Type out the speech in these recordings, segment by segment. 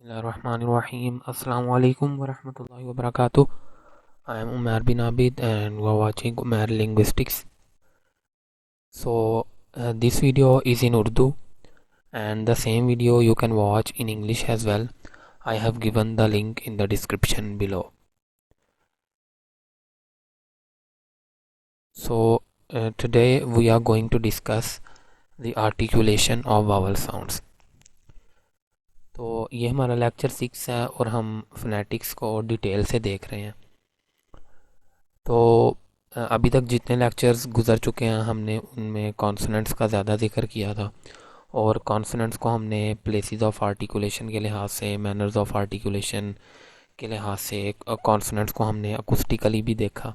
Bismillahirrahmanirrahim. Assalamu alaikum warahmatullahi wabarakatuh. I am Umair bin Abid and we are watching Umair Linguistics. This video is in Urdu and the same video you can watch in English as well. I have given the link in the description below. Today we are going to discuss the articulation of vowel sounds. तो ये हमारा lecture 6 है और हम phonetics को detail से देख रहे हैं। तो अभी तक जितने लेक्चर्स गुजर चुके हैं हमने उनमें कॉन्सोनेंट्स का ज़्यादा जिक्र किया था और कॉन्सोनेंट्स को हमने प्लेसेस ऑफ आर्टिकुलेशन के लिहाज से, मैनर्स ऑफ आर्टिकुलेशन के लिहाज से, कॉन्सोनेंट्स को हमने अकूस्टिकली भी देखा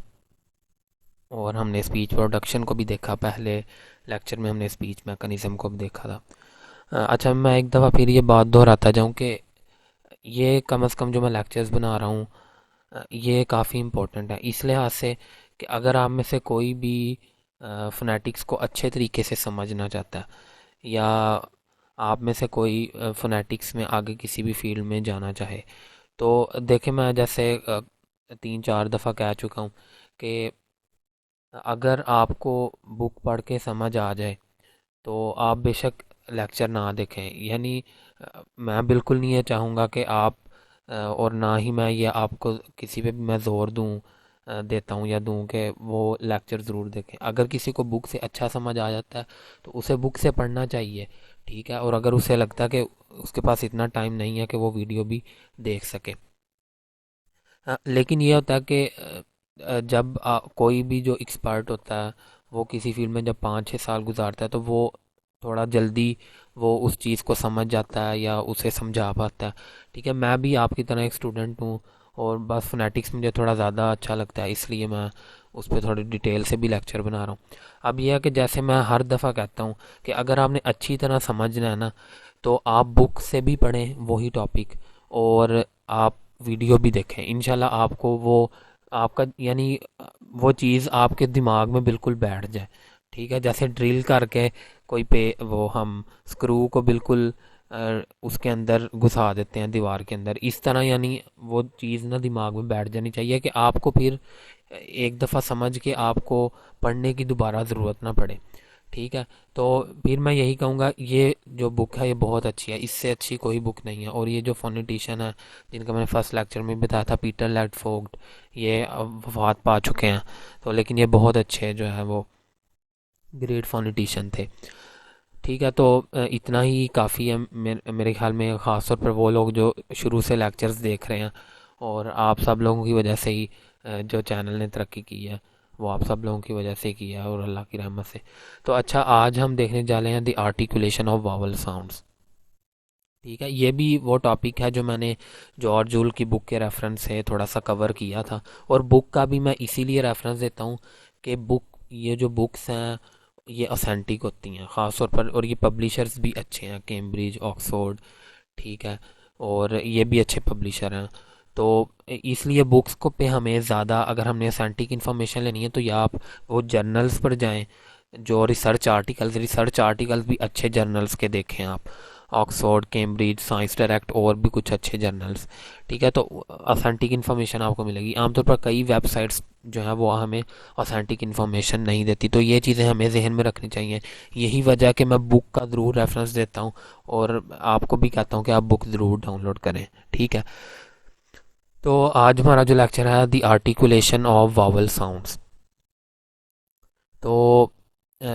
और हमने स्पीच प्रोडक्शन को भी देखा। पहले लेक्चर में हमने स्पीच मैकेनिज़्म को भी देखा था। अच्छा, मैं एक दफ़ा फिर ये बात दोहराता जाऊँ कि ये कम अज़ कम जो मैं लेक्चर्स बना रहा हूँ ये काफ़ी इम्पोर्टेंट है इस लिहाज से कि अगर आप में से कोई भी फोनेटिक्स को अच्छे तरीके से समझना चाहता है या आप में से कोई फोनेटिक्स में आगे किसी भी फील्ड में जाना चाहे, तो देखें, मैं जैसे 3-4 दफ़ा कह चुका हूँ कि अगर आपको बुक पढ़ के समझ आ जाए तो आप बेशक लेक्चर ना देखें। यानी मैं बिल्कुल नहीं ये चाहूँगा कि आप और ना ही मैं ये आपको किसी पे भी मैं ज़ोर देता हूँ या दूँ कि वो लेक्चर ज़रूर देखें। अगर किसी को बुक से अच्छा समझ आ जाता है तो उसे बुक से पढ़ना चाहिए, ठीक है। और अगर उसे लगता है कि उसके पास इतना टाइम नहीं है कि वो वीडियो भी देख सके, लेकिन ये होता है कि जब कोई भी जो एक्सपर्ट होता है वो किसी फील्ड में जब 5-6 साल गुजारता है तो वो थोड़ा जल्दी वो उस चीज़ को समझ जाता है या उसे समझा पाता है, ठीक है। मैं भी आपकी तरह एक स्टूडेंट हूँ और बस फोनेटिक्स मुझे थोड़ा ज़्यादा अच्छा लगता है, इसलिए मैं उस पर थोड़ी डिटेल से भी लेक्चर बना रहा हूँ। अब यह है कि जैसे मैं हर दफ़ा कहता हूँ कि अगर आपने अच्छी तरह समझना है ना तो आप बुक से भी पढ़ें वही टॉपिक और आप वीडियो भी देखें। इंशाल्लाह आपको वो आपका यानी वो चीज़ आपके दिमाग में बिल्कुल बैठ जाए, ठीक है। जैसे ड्रिल करके कोई पे वो हम स्क्रू को बिल्कुल उसके अंदर घुसा देते हैं दीवार के अंदर, इस तरह यानी वो चीज़ ना दिमाग में बैठ जानी चाहिए कि आपको फिर एक दफ़ा समझ के आपको पढ़ने की दोबारा ज़रूरत ना पड़े, ठीक है। तो फिर मैं यही कहूँगा, ये जो बुक है ये बहुत अच्छी है, इससे अच्छी कोई बुक नहीं है। और ये जो फोनेटिशियन है जिनका मैंने फर्स्ट लेक्चर में बताया था, पीटर लैडफोर्ड, ये अब वफात पा चुके हैं, तो लेकिन ये बहुत अच्छे जो है वो ग्रेट फोनेटिशियन थे, ठीक है। तो इतना ही काफ़ी है मेरे ख्याल में, ख़ासतौर पर वो लोग जो शुरू से लेक्चर्स देख रहे हैं और आप सब लोगों की वजह से ही जो चैनल ने तरक्की की है वो आप सब लोगों की वजह से की है और अल्लाह की रहमत से। तो अच्छा, आज हम देखने जा रहे हैं the articulation of vowel sounds, ठीक है। ये भी वो टॉपिक है जो मैंने जॉर्ज जूल की बुक के रेफरेंस से थोड़ा सा कवर किया था और बुक का भी मैं इसीलिए रेफरेंस देता हूँ कि ये जो बुक्स हैं ये ऑथेंटिक होती हैं ख़ास तौर पर, और ये पब्लिशर्स भी अच्छे हैं, कैम्ब्रिज, ऑक्सफोर्ड, ठीक है। और ये भी अच्छे पब्लिशर हैं। तो इसलिए बुक्स को पे हमें ज़्यादा, अगर हमने ऑथेंटिक इन्फॉर्मेशन लेनी है तो या आप वो जर्नल्स पर जाएं, जो रिसर्च आर्टिकल्स भी अच्छे जर्नल्स के देखें आप, ऑक्सफोर्ड, कैम्ब्रिज, साइंस डायरेक्ट और भी कुछ अच्छे जर्नल्स, ठीक है। तो ऑथेंटिक इन्फॉर्मेशन आपको मिलेगी। आमतौर पर कई वेबसाइट्स जो है वो हमें ऑथेंटिक इन्फॉर्मेशन नहीं देती, तो ये चीज़ें हमें जहन में रखनी चाहिए। यही वजह है कि मैं बुक का ज़रूर रेफरेंस देता हूँ और आपको भी कहता हूँ कि आप बुक ज़रूर डाउनलोड करें, ठीक है। तो आज हमारा जो लेक्चर है the articulation of vowel sounds. तो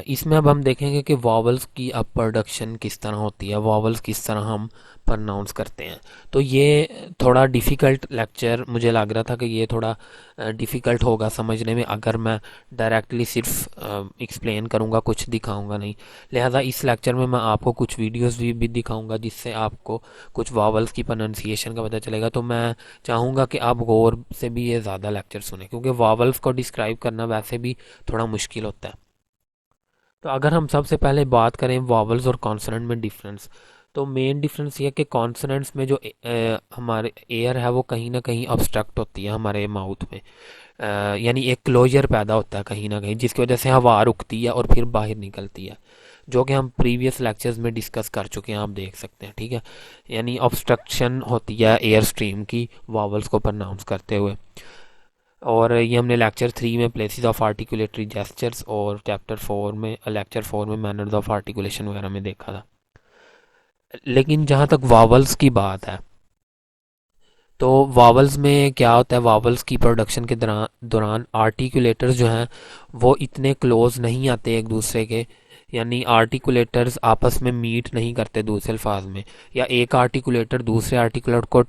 इसमें अब हम देखेंगे कि वॉवल्स की अब प्रोडक्शन किस तरह होती है, वॉवल्स किस तरह हम प्रनाउंस करते हैं। तो ये थोड़ा डिफ़िकल्ट लेक्चर मुझे लग रहा था कि ये थोड़ा डिफ़िकल्ट होगा समझने में अगर मैं डायरेक्टली सिर्फ एक्सप्लेन करूँगा, कुछ दिखाऊंगा नहीं। लिहाजा इस लेक्चर में मैं आपको कुछ वीडियोस भी दिखाऊंगा जिससे आपको कुछ वॉवल्स की प्रोनाउंसिएशन का पता चलेगा। तो मैं चाहूँगा कि आप गौर से भी ये ज़्यादा लेक्चर सुने क्योंकि वॉवल्स को डिस्क्राइब करना वैसे भी थोड़ा मुश्किल होता है। तो अगर हम सबसे पहले बात करें वॉवल्स और कॉन्सोनेंट में डिफरेंस, तो मेन डिफरेंस ये है कि कॉन्सोनेंट्स में जो हमारे एयर है वो कहीं ना कहीं ऑब्स्ट्रक्ट होती है हमारे माउथ में, यानी एक क्लोजर पैदा होता है कहीं ना कहीं, जिसकी वजह से हवा रुकती है और फिर बाहर निकलती है, जो कि हम प्रीवियस लेक्चर्स में डिस्कस कर चुके हैं, आप देख सकते हैं। ठीक है, यानी ऑब्स्ट्रक्शन होती है एयर स्ट्रीम की वावल्स को प्रोनाउंस करते हुए। और ये हमने लेक्चर 3 में प्लेसेस ऑफ आर्टिकुलेटरी जेस्चर्स और लेक्चर 4 में मैनर्स ऑफ आर्टिकुलेशन वगैरह में देखा था। लेकिन जहाँ तक वावल्स की बात है, तो वावल्स में क्या होता है, वावल्स की प्रोडक्शन के दौरान आर्टिकुलेटर्स जो हैं वो इतने क्लोज नहीं आते एक दूसरे के, यानी आर्टिकुलेटर्स आपस में मीट नहीं करते दूसरे अल्फाज में, या एक आर्टिकुलेटर दूसरे आर्टिकुलेटर को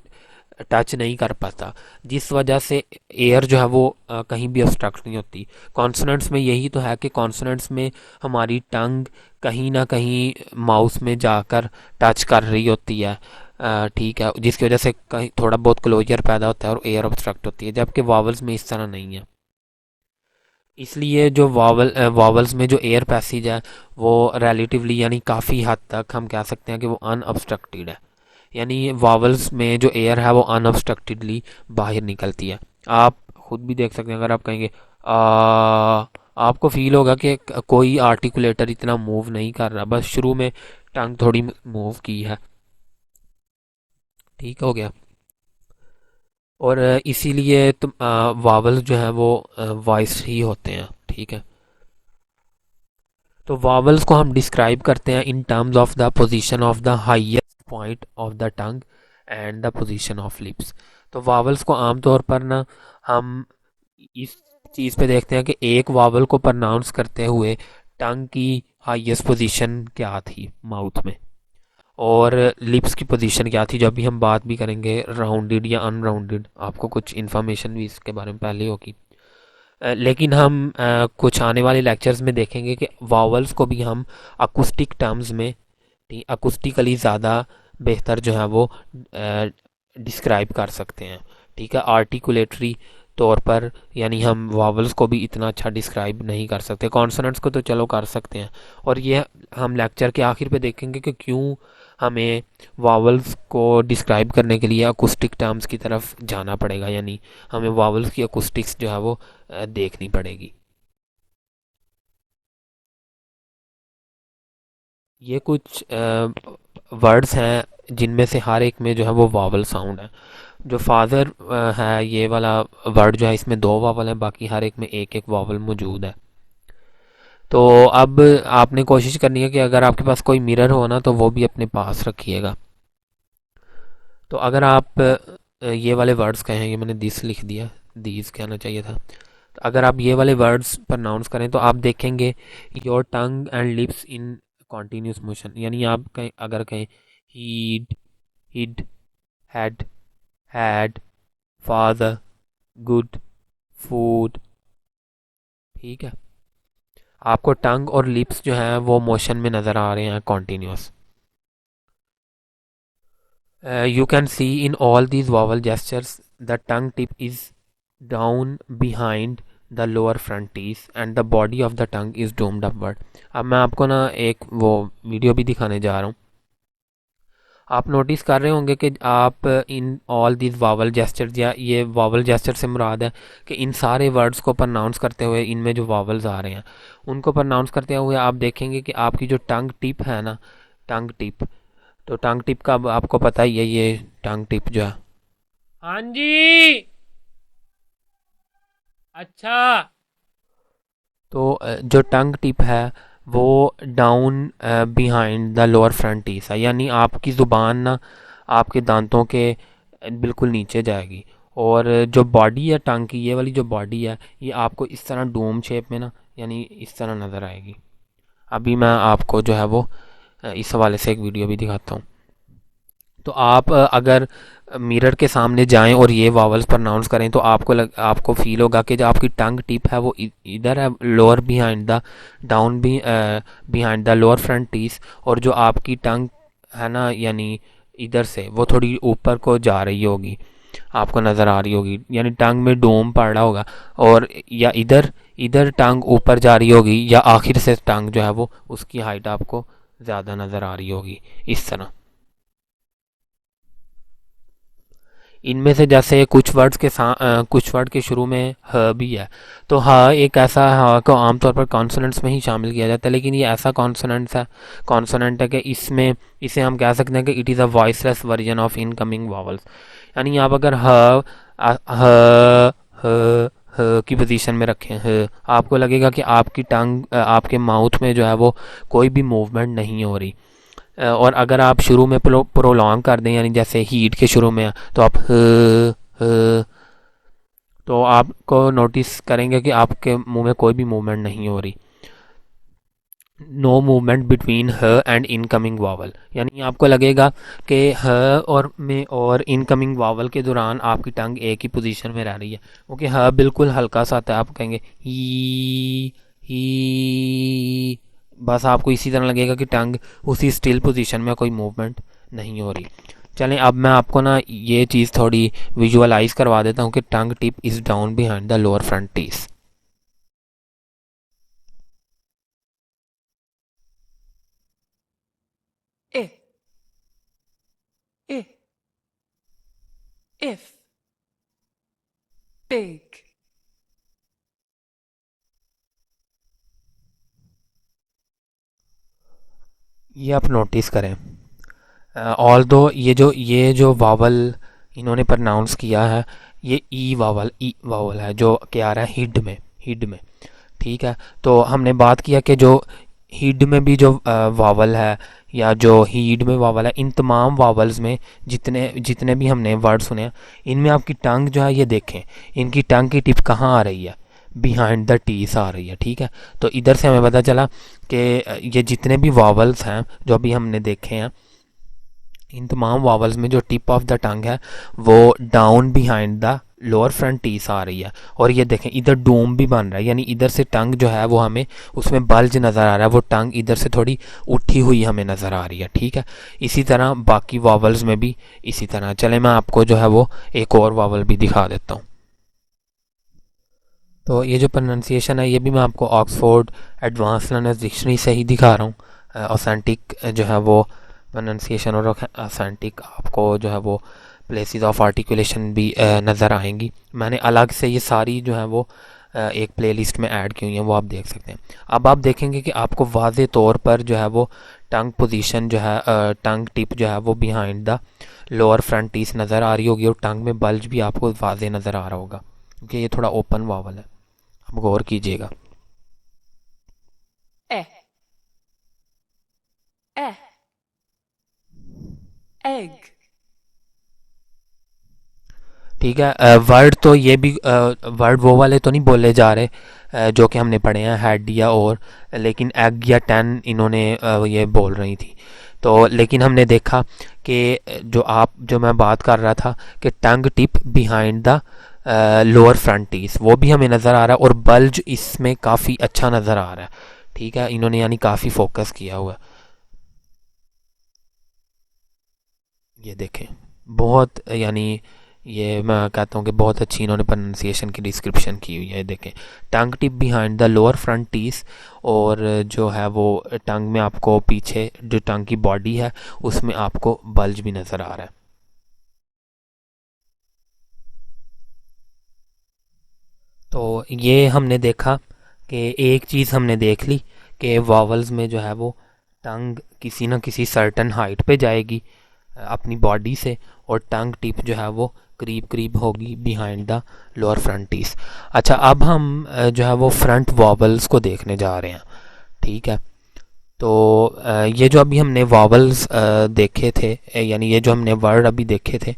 टच नहीं कर पाता, जिस वजह से एयर जो है वो कहीं भी ऑब्स्ट्रक्ट नहीं होती। कॉन्सोनेंट्स में यही तो है कि कॉन्सोनेंट्स में हमारी टंग कहीं ना कहीं माउस में जाकर टच कर रही होती है, ठीक है, जिसकी वजह से कहीं थोड़ा बहुत क्लोजर पैदा होता है और एयर ऑब्स्ट्रक्ट होती है, जबकि वावल्स में इस तरह नहीं है। इसलिए जो वावल्स में जो एयर पैसेज है वो रिलेटिवली यानी काफ़ी हद तक हम कह सकते हैं कि वो अनऑब्स्ट्रक्टेड है, यानी वावल्स में जो एयर है वो अनऑब्स्ट्रक्टेडली बाहर निकलती है। आप खुद भी देख सकते हैं, अगर आप कहेंगे आपको फील होगा कि कोई आर्टिकुलेटर इतना मूव नहीं कर रहा, बस शुरू में टंग थोड़ी मूव की है। ठीक हो गया। और इसीलिए तुम वावल्स जो हैं वो वॉइस ही होते हैं। ठीक है, तो वावल्स को हम डिस्क्राइब करते हैं in terms of the position of the highest point of the tongue and the position of lips. तो वावल्स को आमतौर पर ना हम इस चीज़ पे देखते हैं कि एक वावल को प्रोनाउंस करते हुए टंग की हाईएस्ट पोजीशन क्या थी माउथ में, और लिप्स की पोजीशन क्या थी, जब भी हम बात भी करेंगे राउंडेड या अनराउंडेड, आपको कुछ इन्फॉर्मेशन भी इसके बारे में पहले होगी। लेकिन हम कुछ आने वाले लेक्चर्स में देखेंगे कि वावल्स को भी हम अकुस्टिक टर्म्स में अकुस्टिकली ज़्यादा बेहतर जो है वो डिस्क्राइब कर सकते हैं। ठीक है, आर्टिकुलेटरी तौर पर यानी हम वावल्स को भी इतना अच्छा डिस्क्राइब नहीं कर सकते, कॉन्सोनेंट्स को तो चलो कर सकते हैं। और ये हम लेक्चर के आखिर पे देखेंगे कि क्यों हमें वावल्स को डिस्क्राइब करने के लिए अकुस्टिक टर्म्स की तरफ जाना पड़ेगा, यानी हमें वावल्स की अकुस्टिक्स जो है वो देखनी पड़ेगी। ये कुछ वर्ड्स हैं जिनमें से हर एक में जो है वो वावल साउंड है। जो फादर है, ये वाला वर्ड जो है इसमें दो वावल हैं, बाकी हर एक में एक एक वावल मौजूद है। तो अब आपने कोशिश करनी है कि अगर आपके पास कोई मिरर हो ना तो वो भी अपने पास रखिएगा। तो अगर आप ये वाले वर्ड्स कहें, ये मैंने दिस लिख दिया, दीज कहना चाहिए था। तो अगर आप ये वाले वर्ड्स प्रोनाउंस करें तो आप देखेंगे your tongue and lips in continuous motion, यानी आप कहीं अगर कहें heed, hid, head, had, father, good, food, ठीक है, आपको टंग और लिप्स जो है वो मोशन में नज़र आ रहे हैं continuous. You can see in all these vowel gestures the tongue tip is down behind the lower front teeth and the body of the tongue is domed upward. अब मैं आपको ना एक वो वीडियो भी दिखाने जा रहा हूँ। आप नोटिस कर रहे होंगे कि आप in all these vowel gestures, या ये वावल जेस्चर से मुराद है कि इन सारे वर्ड्स को प्रोनाउंस करते हुए इनमें जो वावल्स आ रहे हैं उनको प्रोनाउंस करते हुए आप देखेंगे कि आपकी जो टंग टिप है ना, टंग टिप, तो टंग टिप का आपको पता ही है, ये टंग टिप जो है। हाँ जी, अच्छा। तो जो टंग टिप है वो down behind the lower front teeth है, यानी आपकी ज़ुबान ना आपके दांतों के बिल्कुल नीचे जाएगी, और जो बॉडी है टंग की, ये वाली जो बॉडी है ये आपको इस तरह डोम शेप में ना, यानी इस तरह नज़र आएगी। अभी मैं आपको जो है वो इस हवाले से एक वीडियो भी दिखाता हूँ। तो आप अगर मिरर के सामने जाएं और ये वावल्स प्रोनाउंस करें तो आपको फील होगा कि जो आपकी टंग टिप है वो इधर है, लोअर बिहाइंड द डाउन भी behind the lower front teeth, और जो आपकी टंग है ना, यानी इधर से वो थोड़ी ऊपर को जा रही होगी, आपको नज़र आ रही होगी, यानी टंग में डोम पड़ रहा होगा, और या इधर इधर टंग ऊपर जा रही होगी, या आखिर से टंग जो है वो उसकी हाइट आपको ज़्यादा नज़र आ रही होगी, इस तरह। इनमें से जैसे कुछ वर्ड्स के साथ कुछ वर्ड के शुरू में ह भी है, तो ह एक ऐसा ह को आमतौर पर कॉन्सोनेंट्स में ही शामिल किया जाता है, लेकिन ये ऐसा कॉन्सोनेंट है कि इसमें इसे हम कह सकते हैं कि it is a voiceless version of incoming vowels. यानी आप अगर ह ह की पोजीशन में रखें आपको लगेगा कि आपकी टंग आपके माउथ में जो है वो कोई भी मूवमेंट नहीं हो रही। और अगर आप शुरू में प्रोलॉन्ग कर दें, यानी जैसे हीट के शुरू में तो आप तो आपको नोटिस करेंगे कि आपके मुंह में कोई भी मूवमेंट नहीं हो रही। नो मूवमेंट बिटवीन ह एंड इनकमिंग वावल, यानी आपको लगेगा कि ह और इनकमिंग वावल के दौरान आपकी टंग एक ही पोजीशन में रह रही है, क्योंकि ह बिल्कुल हल्का सा आता है। आप कहेंगे ही, बस आपको इसी तरह लगेगा कि टंग उसी स्टिल पोजीशन में, कोई मूवमेंट नहीं हो रही। चलें अब मैं आपको ना ये चीज़ थोड़ी विजुअलाइज करवा देता हूँ कि tongue tip is down behind the lower front teeth. if, if, if, big, ये आप नोटिस करें। ऑल दो ये जो वावल इन्होंने प्रोनाउंस किया है, ये ई वावल है जो कि आ रहा है हिड में। ठीक है, तो हमने बात किया कि जो हिड में भी जो वावल है या जो हीड में वावल है, इन तमाम वावल्स में जितने जितने भी हमने वर्ड सुने हैं, इनमें आपकी टंग जो है ये देखें, इनकी टंग की टिप कहाँ आ रही है, बिहाइंड द टीथ आ रही है। ठीक है, तो इधर से हमें पता चला कि ये जितने भी वावल्स हैं जो अभी हमने देखे हैं, इन तमाम वावल्स में जो टिप ऑफ द टंग है वो down behind the lower front teeth आ रही है। और ये देखें इधर डोम भी बन रहा है, यानी इधर से टंग जो है वो हमें उसमें बल्ज नज़र आ रहा है, वो टंग इधर से थोड़ी उठी हुई हमें नज़र आ रही है। ठीक है, इसी तरह बाकी वावल्स में भी इसी तरह। चले मैं आपको जो है वो एक और वावल भी दिखा देता हूँ। तो ये जो प्रोनाउंसिएशन है ये भी मैं आपको ऑक्सफोर्ड एडवांस लर्नर्स डिक्शनरी से ही दिखा रहा हूँ। ऑथेंटिक जो है वो प्रोनाउंसिएशन और ऑथेंटिक आपको जो है वो प्लेसेस ऑफ आर्टिकुलेशन भी नज़र आएंगी। मैंने अलग से ये सारी जो है वो एक प्लेलिस्ट में ऐड की हुई है, वो आप देख सकते हैं। अब आप देखेंगे कि आपको वाज़े तौर पर जो है वो टंग पोजीशन जो है, टंग टिप जो है वो behind the lower front teeth नज़र आ रही होगी, और टंग में बल्ज भी आपको वाजे नज़र आ रहा होगा, क्योंकि ये थोड़ा ओपन वावल है। आप गौर कीजिएगा। eh, eh, egg, ठीक है, वर्ड तो ये भी वर्ड वो वाले तो नहीं बोले जा रहे जो कि हमने पढ़े हैं हेड या और, लेकिन एग या टेन इन्होंने ये बोल रही थी। तो लेकिन हमने देखा कि जो मैं बात कर रहा था कि tongue tip behind the lower front teeth, वो भी हमें नज़र आ रहा है, और बल्ज इसमें काफ़ी अच्छा नज़र आ रहा है। ठीक है, इन्होंने यानी काफ़ी फोकस किया हुआ है। ये देखें, बहुत यानी ये मैं कहता हूँ कि बहुत अच्छी इन्होंने प्रोनाउंसिएशन की डिस्क्रिप्शन की हुई है। देखें, tongue tip behind the lower front teeth, और जो है वो टंग में आपको पीछे जो टंग की बॉडी है उसमें आपको बल्ज भी नज़र आ रहा है। तो ये हमने देखा कि एक चीज़ हमने देख ली कि वावल्स में जो है वो टंग किसी न किसी सर्टन हाइट पे जाएगी अपनी बॉडी से, और टंग टिप जो है वो करीब करीब होगी behind the lower front teeth. अच्छा, अब हम जो है वो फ्रंट वॉवल्स को देखने जा रहे हैं। ठीक है, तो ये जो अभी हमने वॉवल्स देखे थे, यानी ये जो हमने वर्ड अभी देखे थे,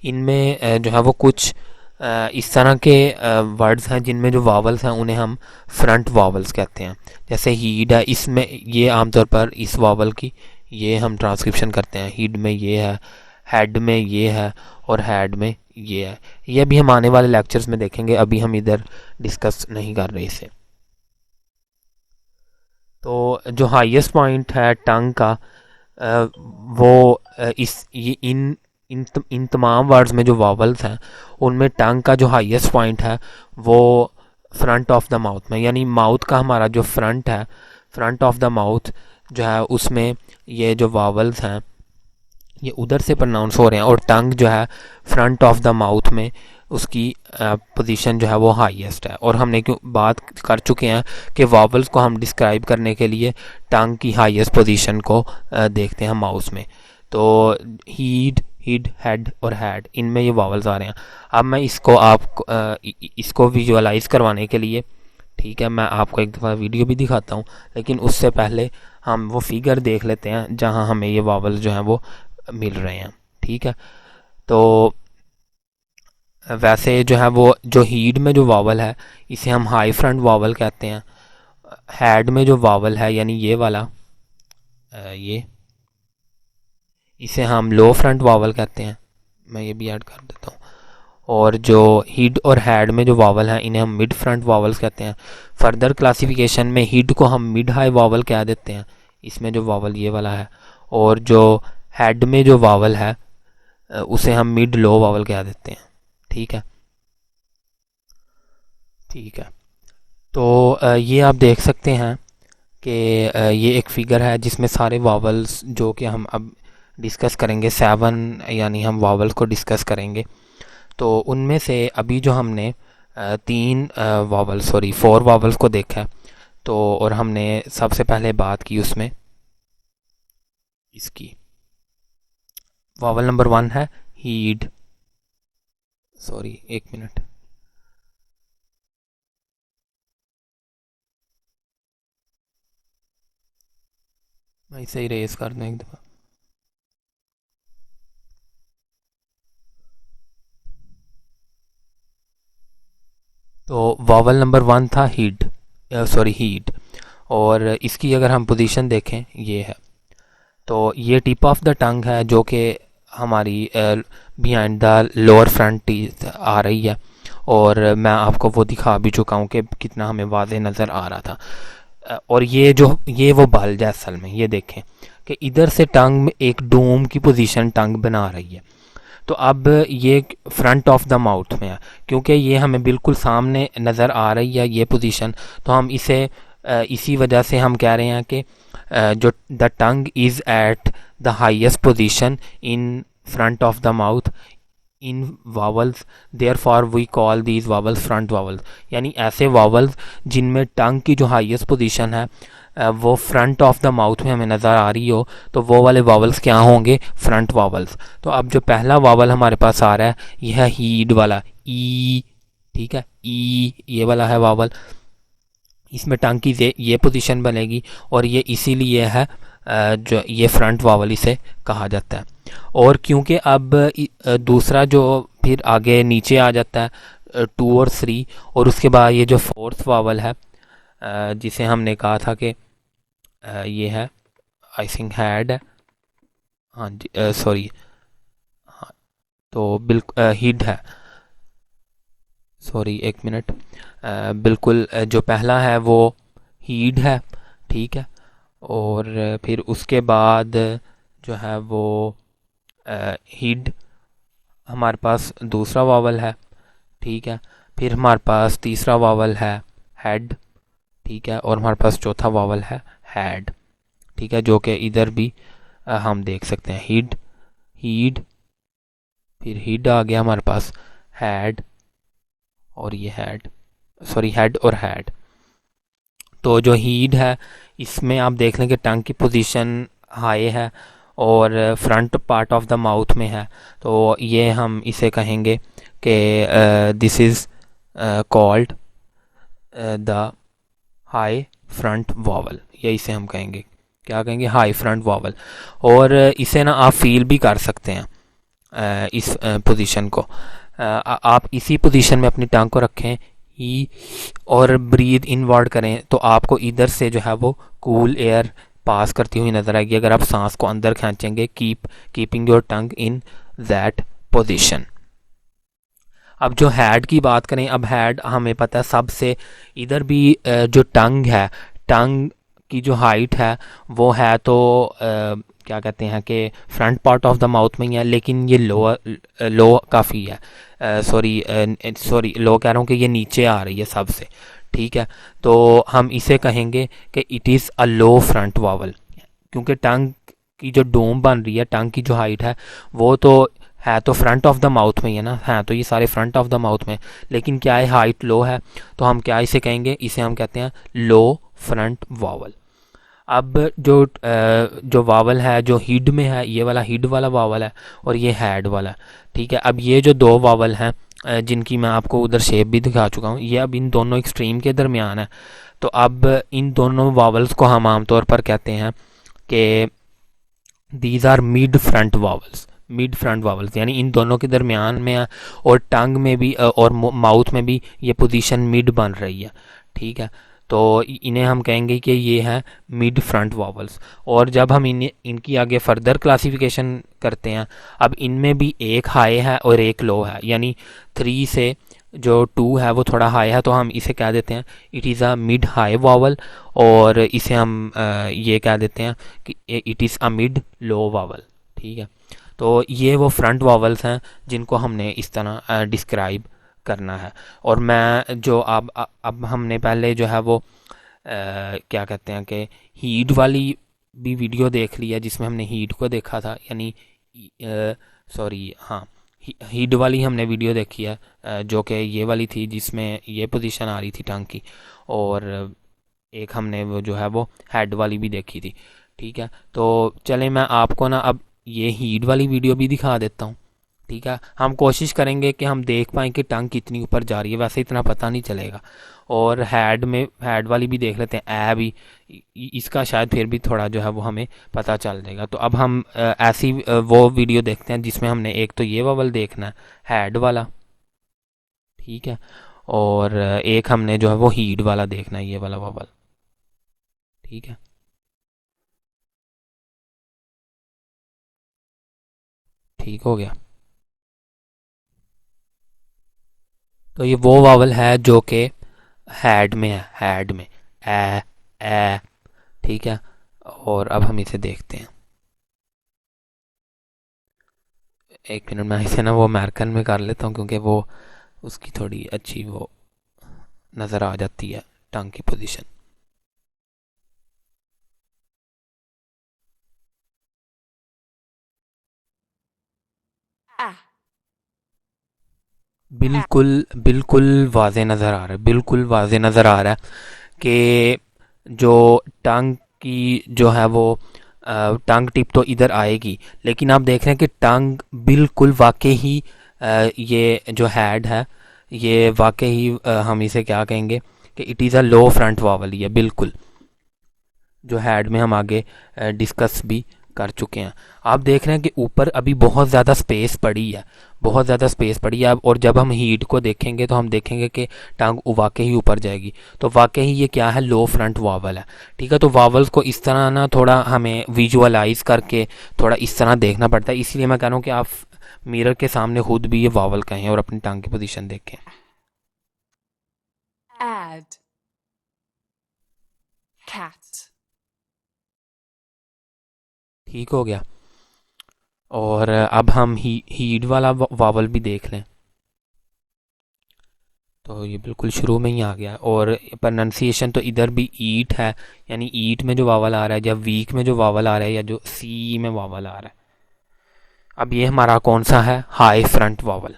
इनमें जो है वो कुछ इस तरह के वर्ड्स हैं जिनमें जो वावल्स हैं उन्हें हम फ्रंट वावल्स कहते हैं। जैसे हीड है, इसमें ये आमतौर पर इस वावल की ये हम ट्रांसक्रिप्शन करते हैं, हीड में ये है, हेड में ये है, और हेड में ये है। ये भी हम आने वाले लेक्चर्स में देखेंगे, अभी हम इधर डिस्कस नहीं कर रहे इसे। तो जो हाईएस्ट पॉइंट है टंग का, वो इस ये इन तमाम वर्ड्स में जो वावल्स हैं उनमें टंग का जो हाईएस्ट पॉइंट है वो फ्रंट ऑफ द माउथ में, यानी माउथ का हमारा जो फ्रंट है, फ्रंट ऑफ द माउथ जो है उसमें ये जो वावल्स हैं ये उधर से प्रोनाउंस हो रहे हैं, और टंग जो है फ्रंट ऑफ द माउथ में उसकी पोजीशन जो है वो हाईएस्ट है। और हमने क्यों बात कर चुके हैं कि वॉवल्स को हम डिस्क्राइब करने के लिए टंग की हाईएस्ट पोजीशन को देखते हैं माउस में। तो हीड, हिड, हेड और हैड, इनमें ये वॉवल्स आ रहे हैं। अब मैं इसको इसको विजुअलाइज करवाने के लिए, ठीक है, मैं आपको एक दफ़ा वीडियो भी दिखाता हूँ, लेकिन उससे पहले हम वो फिगर देख लेते हैं जहाँ हमें ये वॉवल्स जो हैं वो मिल रहे हैं। ठीक है, तो वैसे जो है वो जो हीड में जो वॉवल है इसे हम हाई फ्रंट वॉवल कहते हैं। हैड में जो वॉवल है यानी ये वाला, ये, इसे हम लो फ्रंट वॉवल कहते हैं। मैं ये भी ऐड कर देता हूँ। और जो हिड और हैड में जो वॉवल हैं इन्हें हम मिड फ्रंट वॉवल्स कहते हैं। फर्दर क्लासिफिकेशन में हिड को हम मिड हाई वॉवल कह देते हैं, इसमें जो वॉवल ये वाला है। और जो हेड में जो वॉवल है उसे हम मिड लो वॉवल कह देते हैं। ठीक है, ठीक है। तो ये आप देख सकते हैं कि ये एक फिगर है जिसमें सारे वॉवल्स जो कि हम अब डिस्कस करेंगे, 7 यानी हम वॉवल्स को डिस्कस करेंगे। तो उनमें से अभी जो हमने 4 वॉवल्स को देखा है, तो और हमने सबसे पहले बात की उसमें इसकी। वॉवल नंबर 1 है हीड, सॉरी एक मिनट, मैं इसे इरेज कर दूँ एक दफ़ा। तो वॉवल नंबर 1 था हीड, सॉरी हीड। और इसकी अगर हम पोजीशन देखें, ये है, तो ये टिप ऑफ द टंग है जो कि हमारी behind the lower front teeth आ रही है। और मैं आपको वो दिखा भी चुका हूँ कि कितना हमें वाज़े नज़र आ रहा था। और ये वो बल्ज है असल में, ये देखें कि इधर से टंग में एक डोम की पोजीशन टंग बना रही है। तो अब ये फ्रंट ऑफ द माउथ में है, क्योंकि ये हमें बिल्कुल सामने नज़र आ रही है ये पोजीशन, तो हम इसे इसी वजह से हम कह रहे हैं कि जो the tongue is at the highest position in front of the mouth in vowels, therefore we call these vowels front vowels. यानी ऐसे वावल्स जिनमें टंग की जो हाईएस्ट पोजीशन है वो फ्रंट ऑफ द माउथ में हमें नज़र आ रही हो, तो वो वाले वावल्स क्या होंगे, फ्रंट वावल्स। तो अब जो पहला वावल हमारे पास आ रहा है यह है हीड वाला, ई। ठीक है, ई ये वाला है वावल, इसमें टंग की ये पोजीशन बनेगी, और ये इसीलिए है जो ये फ्रंट वावल इसे कहा जाता है। और क्योंकि अब दूसरा जो फिर आगे नीचे आ जाता है 2 और 3, और उसके बाद ये जो फोर्थ वावल है जिसे हमने कहा था कि ये है, आई थिंक हैड है, हाँ जी, सॉरी, हाँ, तो बिल्कुल हिड है, सॉरी एक मिनट, बिल्कुल जो पहला है वो हीड है। ठीक है, और फिर उसके बाद जो है वो हिड हमारे पास दूसरा वावल है। ठीक है, फिर हमारे पास तीसरा वावल है हेड। ठीक है, और हमारे पास चौथा वावल है हैड। ठीक है, जो कि इधर भी हम देख सकते हैं, हिड, हीड, फिर हिड आ गया हमारे पास, हैड, और ये हैड, सॉरी हेड और हैड। तो जो हीड है इसमें आप देख लें कि टंग की पोजीशन हाई है और front part of the mouth में है, तो ये हम इसे कहेंगे कि this is called the high front vowel, ये इसे हम कहेंगे, क्या कहेंगे, हाई फ्रंट वॉवल। और इसे ना आप फील भी कर सकते हैं इस पोजीशन को। आप इसी पोजीशन में अपनी टांग को रखें ही और ब्रीद इनवर्ड करें, तो आपको इधर से जो है वो कूल एयर पास करती हुई नज़र आएगी अगर आप सांस को अंदर खींचेंगे, keeping your tongue in that position. अब जो हैड की बात करें, अब हैड हमें पता है सबसे इधर भी जो टंग है, टंग की जो हाइट है वो है तो क्या कहते हैं कि front part of the mouth में ही है, लेकिन ये लो काफ़ी है, सॉरी लो कह रहा हूँ कि ये नीचे आ रही है सबसे। ठीक है, तो हम इसे कहेंगे कि it is a low front vowel, क्योंकि टंग की जो डोम बन रही है, टंग की जो हाइट है, वो तो है तो फ्रंट ऑफ द माउथ में ही है ना, है तो ये सारे फ्रंट ऑफ द माउथ में, लेकिन क्या है, हाइट लो है, तो हम क्या इसे कहेंगे, इसे हम कहते हैं लो फ्रंट वावल। अब जो वावल है जो हिड में है, ये वाला हिड वाला वावल है और ये हेड वाला, ठीक है। अब ये जो दो वावल हैं जिनकी मैं आपको उधर शेप भी दिखा चुका हूँ, ये अब इन दोनों एक्सट्रीम के दरमियान है। तो अब इन दोनों वावल्स को हम आमतौर पर कहते हैं कि these are mid front vowels. Mid front vowels यानी इन दोनों के दरमियान में है, और टंग में भी और माउथ में भी ये पोजीशन मिड बन रही है, ठीक है। तो इन्हें हम कहेंगे कि ये है मिड फ्रंट वावल्स। और जब हम इन्हें इनकी आगे फर्दर क्लासिफिकेशन करते हैं, अब इनमें भी एक हाई है और एक लो है, यानी 3 से जो 2 है वो थोड़ा हाई है, तो हम इसे कह देते हैं it is a mid high vowel, और इसे हम ये कह देते हैं कि it is a mid low vowel, ठीक है। तो ये वो फ्रंट वावल्स हैं जिनको हमने इस तरह डिस्क्राइब करना है। और मैं जो अब हमने पहले जो है वो क्या कहते हैं कि हीट वाली भी वीडियो देख ली है, जिसमें हमने हीट को देखा था, यानी सॉरी हाँ, हीट वाली हमने वीडियो देखी है, जो कि ये वाली थी जिसमें ये पोजीशन आ रही थी टंग की, और एक हमने वो जो है वो हेड वाली भी देखी थी, ठीक है। तो चले मैं आपको ना अब ये हीट वाली वीडियो भी दिखा देता हूँ, ठीक है। हम कोशिश करेंगे कि हम देख पाएँ कि टंग कितनी ऊपर जा रही है, वैसे इतना पता नहीं चलेगा। और हेड वाली भी देख लेते हैं, भी इसका शायद फिर भी थोड़ा जो है वो हमें पता चल जाएगा। तो अब हम ऐसी वो वीडियो देखते हैं जिसमें हमने एक तो ये वावल देखना है, हेड वाला, ठीक है, और एक हमने जो है वो हीट वाला देखना है, ये वाला वावल, ठीक है। ठीक हो गया। तो ये वो वावल है जो कि हेड में है, हेड में ए, ठीक है। और अब हम इसे देखते हैं, एक मिनट, मैं इसे ना वो अमेरिकन में कर लेता हूँ, क्योंकि वो उसकी थोड़ी अच्छी वो नज़र आ जाती है टंग की पोजीशन। Ah, ah, बिल्कुल बिल्कुल वाज़े नज़र आ रहा है, बिल्कुल वाज़े नज़र आ रहा है कि जो टंग की जो है वो टंग टिप तो इधर आएगी, लेकिन आप देख रहे हैं कि टंग बिल्कुल वाकई ही ये जो हेड है, ये वाकई ही हम इसे क्या कहेंगे कि it is a low front vowel, ये बिल्कुल जो हेड में हम आगे डिस्कस भी कर चुके हैं। आप देख रहे हैं कि ऊपर अभी बहुत ज़्यादा स्पेस पड़ी है, बहुत ज़्यादा स्पेस पड़ी है। और जब हम हीट को देखेंगे तो हम देखेंगे कि टांग वाकई ही ऊपर जाएगी, तो वाकई ही ये क्या है, लो फ्रंट वावल है, ठीक है। तो वावल्स को इस तरह ना थोड़ा हमें विजुअलाइज करके थोड़ा इस तरह देखना पड़ता है, इसलिए मैं कह रहा हूँ कि आप मिरर के सामने खुद भी ये वावल कहें और अपनी टांग की पोजीशन देखें। add, cat, ठीक हो गया। और अब हम हीट वाला वावल भी देख लें। तो ये बिल्कुल शुरू में ही आ गया, और प्रोनाउंसिएशन तो इधर भी ईट है, यानी ईट में जो वावल आ रहा है, या वीक में जो वावल आ रहा है, या जो सी में वावल आ रहा है। अब ये हमारा कौन सा है, high front vowel.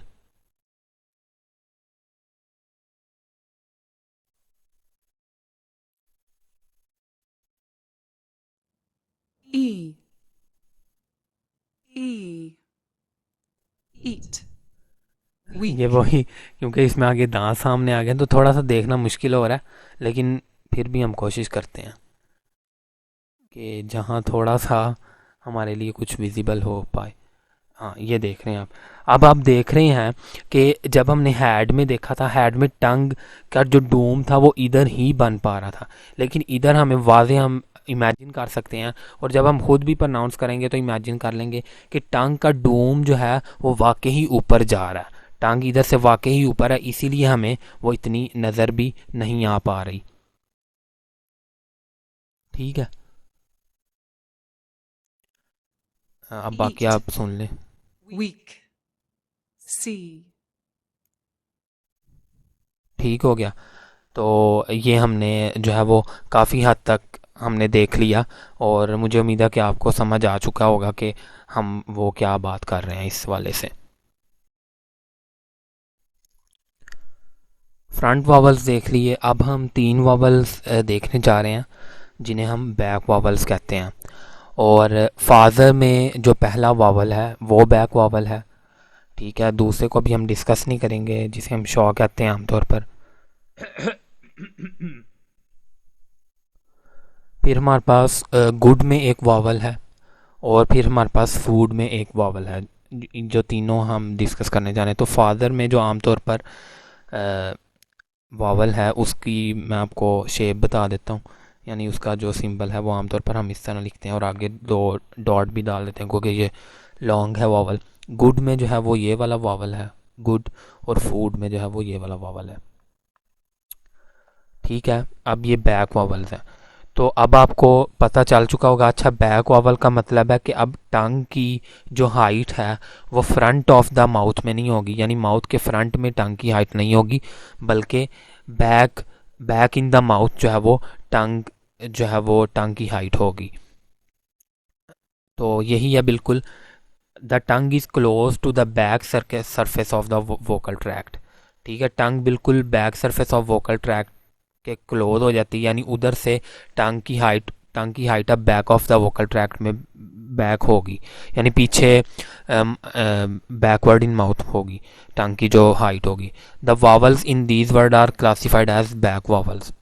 e, e, eat, ये weak, वही, क्योंकि इसमें आगे दांत सामने आ गए तो थोड़ा सा देखना मुश्किल हो रहा है, लेकिन फिर भी हम कोशिश करते हैं कि जहाँ थोड़ा सा हमारे लिए कुछ विजिबल हो पाए। हाँ, ये देख रहे हैं आप। अब आप देख रहे हैं कि जब हमने हेड में देखा था, हेड में टंग का जो डोम था वो इधर ही बन पा रहा था, लेकिन इधर हमें वाजे हम इमेजिन कर सकते हैं, और जब हम खुद भी प्रोनाउंस करेंगे तो इमेजिन कर लेंगे कि टंग का डोम जो है वो वाकई ही ऊपर जा रहा है, टंग इधर से वाकई ही ऊपर है, इसीलिए हमें वो इतनी नज़र भी नहीं आ पा रही, ठीक है। अब बाकी eat, आप सुन लें। weak, see, ठीक हो गया। तो ये हमने जो है वो काफ़ी हद तक हमने देख लिया, और मुझे उम्मीद है कि आपको समझ आ चुका होगा कि हम वो क्या बात कर रहे हैं इस वाले से। फ्रंट वॉवल्स देख लिए, अब हम तीन वॉवल्स देखने जा रहे हैं जिन्हें हम बैक वॉवल्स कहते हैं। और फादर में जो पहला वॉवल है वो बैक वॉवल है। ठीक है, दूसरे को भी हम डिस्कस नहीं करेंगे, जिसे हम शॉ कहते हैं आमतौर पर। फिर हमारे पास गुड में एक वॉवल है, और फिर हमारे पास फूड में एक वॉवल है। जो तीनों हम डिस्कस करने जा रहे हैं। तो फादर में जो आमतौर पर वॉवल है उसकी मैं आपको शेप बता देता हूँ। यानी उसका जो सिंबल है वो आमतौर पर हम इस तरह लिखते हैं, और आगे दो डॉट भी डाल देते हैं क्योंकि ये लॉन्ग है वॉवल। गुड में जो है वो ये वाला वॉवल है, गुड। और फूड में जो है वो ये वाला वॉवल है। ठीक है, अब ये बैक वॉवल्स है। तो अब आपको पता चल चुका होगा। अच्छा, बैक वॉवल का मतलब है कि अब टंग की जो हाइट है वो फ्रंट ऑफ द माउथ में नहीं होगी, यानी माउथ के फ्रंट में टंग की हाइट नहीं होगी, बल्कि back back in the mouth जो है वो टंग जो है वो टंग की हाइट होगी। तो यही है बिल्कुल। The tongue is close to the back surface of the vocal tract. ठीक है, टंग बिल्कुल back surface of vocal tract के क्लोज हो जाती है, यानी उधर से टंग की हाइट अब back of the vocal tract में बैक होगी, यानी पीछे बैकवर्ड इन माउथ होगी टंग की जो हाइट होगी। The vowels in these word are classified as back vowels.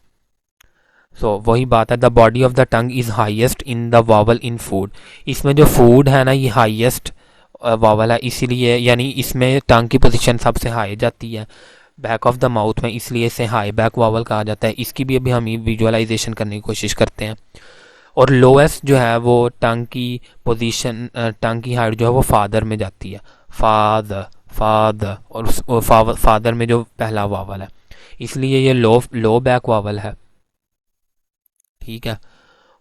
So वही बात है, the body of the tongue is highest in the vowel in food. इसमें जो फूड है ना ये हाईएस्ट वावल है, इसीलिए यानी इसमें टंग की पोजीशन सबसे हाई जाती है बैक ऑफ द माउथ में, इसलिए इसे हाई बैक वावल कहा जाता है। इसकी भी अभी हम विजुअलाइजेशन करने की कोशिश करते हैं। और लोएस्ट जो है वो टंग की पोजीशन, टंग की हाइट जो है वो फादर में जाती है। फादर फादर और फादर में जो पहला वावल है, इसलिए ये लो लो बैक वावल है। ठीक है,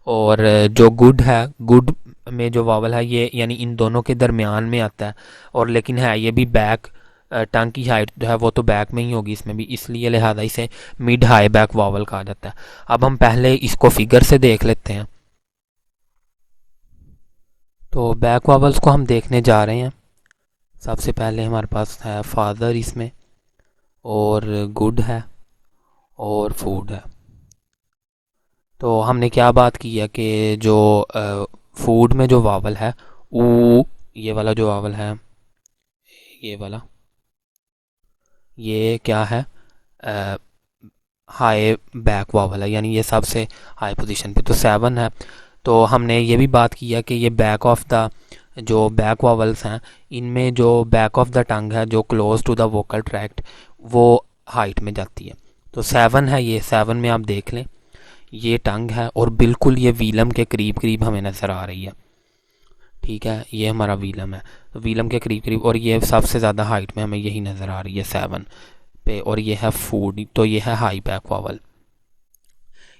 और जो गुड है, गुड में जो वावल है ये यानी इन दोनों के दरमियान में आता है, और लेकिन है ये भी बैक, टंग की हाइट जो है वो तो बैक में ही होगी इसमें भी, इसलिए लिहाजा इसे मिड हाई बैक वावल कहा जाता है। अब हम पहले इसको फिगर से देख लेते हैं। तो बैक वावल्स को हम देखने जा रहे हैं। सबसे पहले हमारे पास है फादर इसमें, और गुड है, और फूड है। तो हमने क्या बात की है कि जो फूड में जो वावल है ऊ, ये वाला जो वावल है, ये वाला, ये क्या है, हाई बैक वावल है, यानी ये सबसे हाई पोजीशन पे, तो 7 है। तो हमने ये भी बात की है कि ये बैक ऑफ द जो बैक वावल्स हैं इनमें जो बैक ऑफ द टंग है जो close to the vocal tract वो हाइट में जाती है। तो 7 है, ये 7 में आप देख लें ये टंग है, और बिल्कुल ये वीलम के करीब करीब हमें नज़र आ रही है। ठीक है, ये हमारा वीलम है, तो वीलम के करीब करीब, और ये सबसे ज़्यादा हाइट में हमें यही नज़र आ रही है 7 पे। और ये है फूड, तो ये है हाई बैक वावल।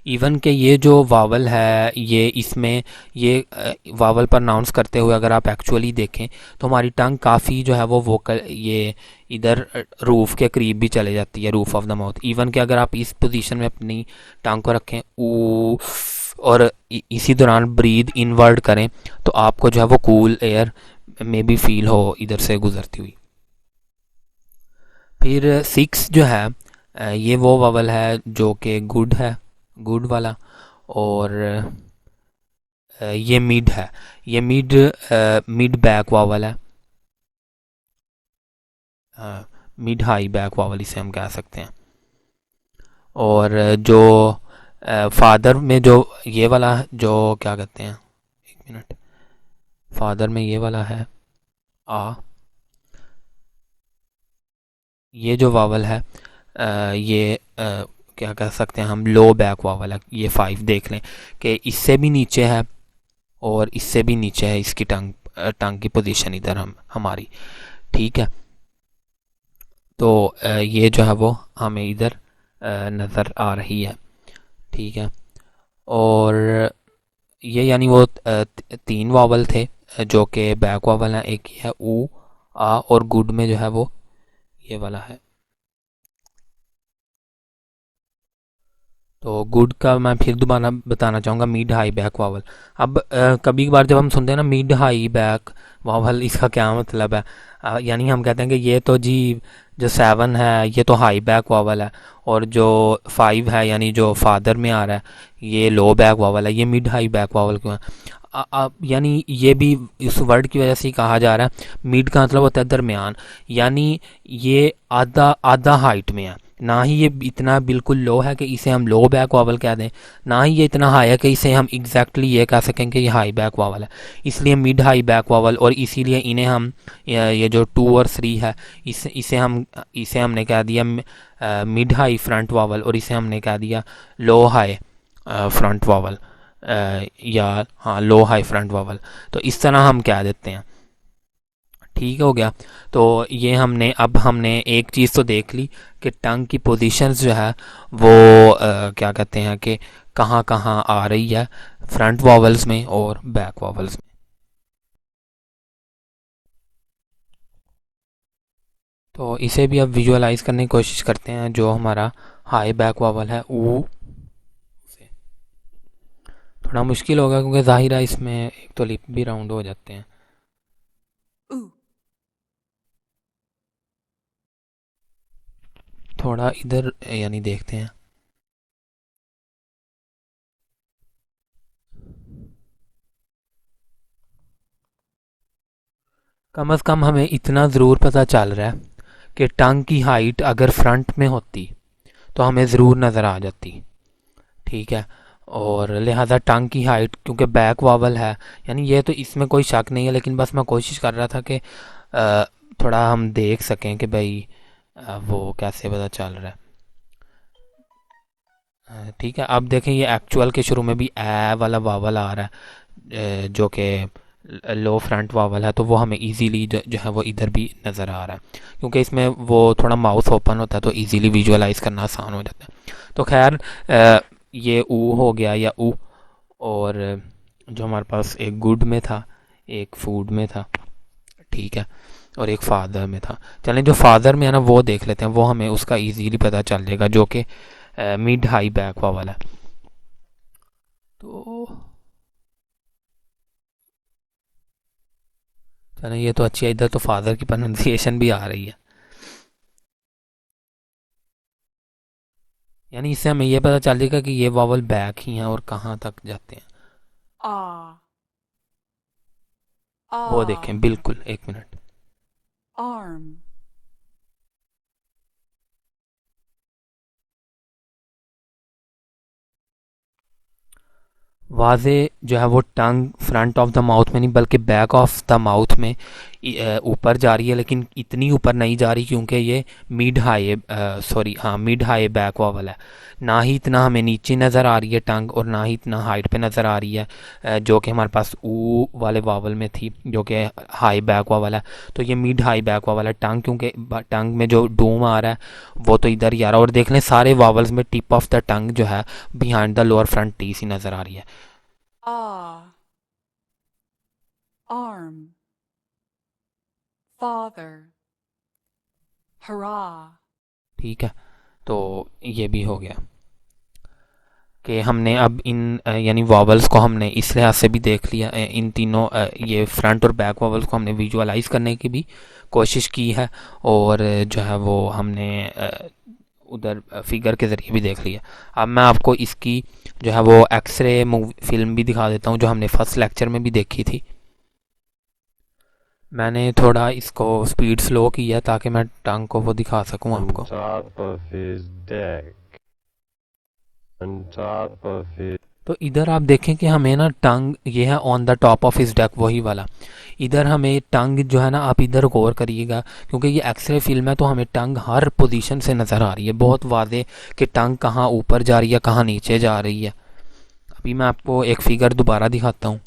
इवन के ये जो वावल है ये इसमें ये वावल प्रोनाउंस करते हुए अगर आप एक्चुअली देखें तो हमारी टंग काफ़ी जो है वो वोकल ये इधर रूफ के करीब भी चले जाती है, roof of the mouth. Even कि अगर आप इस पोजीशन में अपनी टंग को रखें ऊ, और इसी दौरान ब्रीद इनवर्ड करें, तो आपको जो है वो कूल एयर में भी फील हो इधर से गुजरती हुई। फिर 6 जो है ये वो वावल है जो कि गुड है, गुड वाला। और ये मिड है, ये मिड बैक वावल है, मिड हाई बैक वावल इसे हम कह सकते हैं। और जो फादर में जो ये वाला जो क्या कहते हैं, एक मिनट, फादर में ये वाला है आ, ये जो वावल है ये क्या कह सकते हैं हम, लो बैक वावल है। ये 5 देख लें कि इससे भी नीचे है और इससे भी नीचे है इसकी टंग, टंग की पोजीशन इधर हम हमारी। ठीक है, तो ये जो है वो हमें इधर नज़र आ रही है। ठीक है, और ये यानी वो 3 वावल थे जो कि बैक वावल हैं। एक है ऊ आ, और गुड में जो है वो ये वाला है। तो गुड का मैं फिर दोबारा बताना चाहूँगा, मिड हाई बैक वावल। अब कभी कभार जब हम सुनते हैं ना मिड हाई बैक वावल, इसका क्या मतलब है? यानी हम कहते हैं कि ये तो जी जो 7 है ये तो हाई बैक वावल है, और जो 5 है यानी जो फादर में आ रहा है ये लो बैक वावल है, ये मिड हाई बैक वावल क्यों है? यानी ये भी इस वर्ड की वजह से ही कहा जा रहा है। मिड का मतलब होता है दरमियान, यानी ये आधा आधा हाइट में है, ना ही ये इतना बिल्कुल लो है कि इसे हम लो बैक वावल कह दें, ना ही ये इतना हाई है कि इसे हम एग्जैक्टली ये कह सकें कि ये हाई बैक वावल है। इसलिए मिड हाई बैक वावल, और इसीलिए इन्हें हम ये जो 2 और 3 है इसे हमने कह दिया मिड हाई फ्रंट वावल, और इसे हमने कह दिया लो हाई फ्रंट वावल, या हाँ लो हाई फ्रंट वावल। तो इस तरह हम कह देते हैं। ठीक हो गया। तो ये हमने एक चीज़ तो देख ली कि टंग की पोजीशंस जो है वो क्या कहते हैं कि कहाँ कहाँ आ रही है, फ्रंट वॉवल्स में और बैक वॉवल्स में। तो इसे भी अब विजुअलाइज करने की कोशिश करते हैं। जो हमारा हाई बैक वॉवल है ऊ से थोड़ा मुश्किल होगा क्योंकि जाहिर है इसमें एक तो लिप भी राउंड हो जाते हैं। oo, थोड़ा इधर यानी देखते हैं। कम से कम हमें इतना ज़रूर पता चल रहा है कि टंग की हाइट अगर फ्रंट में होती तो हमें ज़रूर नज़र आ जाती। ठीक है। और लिहाजा टंग की हाइट क्योंकि बैक वावल है, यानी ये तो इसमें कोई शक नहीं है, लेकिन बस मैं कोशिश कर रहा था कि थोड़ा हम देख सकें कि भाई वो कैसे पता चल रहा है। ठीक है। अब देखें ये एक्चुअल के शुरू में भी ए वाला वावल आ रहा है, जो कि लो फ्रंट वावल है, तो वो हमें इजीली जो है वो इधर भी नज़र आ रहा है, क्योंकि इसमें वो थोड़ा माउथ ओपन होता है तो इजीली विजुअलाइज करना आसान हो जाता है। तो खैर ये ऊ हो गया या ऊ। और जो हमारे पास एक गुड में था, एक फूड में था, ठीक है, और एक फादर में था। चलें जो फादर में है ना वो देख लेते हैं, वो हमें उसका इजीली पता चल जाएगा, जो कि मिड हाई बैक वाला है। तो चलें ये तो अच्छी है, इधर तो फादर की प्रोनाउंसिएशन भी आ रही है। यानी इससे हमें ये पता चल जाएगा कि ये वावल बैक ही हैं और कहाँ तक जाते हैं। ah, वो ah, देखें, बिल्कुल, एक मिनट। arm, वाजे जो है वो टंग फ्रंट ऑफ द माउथ में नहीं बल्कि बैक ऑफ द माउथ में ऊपर जा रही है, लेकिन इतनी ऊपर नहीं जा रही क्योंकि ये मिड हाई सॉरी हाँ मिड हाई बैक वावल है। ना ही इतना हमें नीचे नज़र आ रही है टंग, और ना ही इतना हाइट पे नज़र आ रही है, जो कि हमारे पास ऊ वाले वावल में थी जो कि हाई बैक वावल है। तो ये मिड हाई बैक वावल है टंग, क्योंकि टंग में जो डूम आ रहा है वो तो इधर ही आ रहा है। और देख लें सारे वावल्स में टिप ऑफ द टंग जो है behind the lower front teeth नज़र आ रही है। ah, arm, father, hurrah, ठीक है। तो ये भी हो गया कि हमने अब इन यानी वॉवल्स को हमने इस लिहाज से भी देख लिया, इन तीनों ये फ्रंट और बैक वॉवल्स को हमने विजुअलाइज करने की भी कोशिश की है, और जो है वो हमने उधर फिगर के ज़रिए भी देख लिया। अब मैं आपको इसकी जो है वो एक्सरे मूवी फिल्म भी दिखा देता हूँ, जो हमने फर्स्ट लेक्चर में भी देखी थी। मैंने थोड़ा इसको स्पीड स्लो की है ताकि मैं टंग को वो दिखा सकूँ on आपको। top of his deck, on top of his तो इधर आप देखें कि हमें ना टंग ये है on the top of his deck, वही वाला। इधर हमें टंग जो है ना, आप इधर गौर करिएगा क्योंकि ये एक्सरे फिल्म है तो हमें टंग हर पोजीशन से नज़र आ रही है, बहुत वादे कि टंग कहाँ ऊपर जा रही है कहाँ नीचे जा रही है। अभी मैं आपको एक फिगर दोबारा दिखाता हूँ।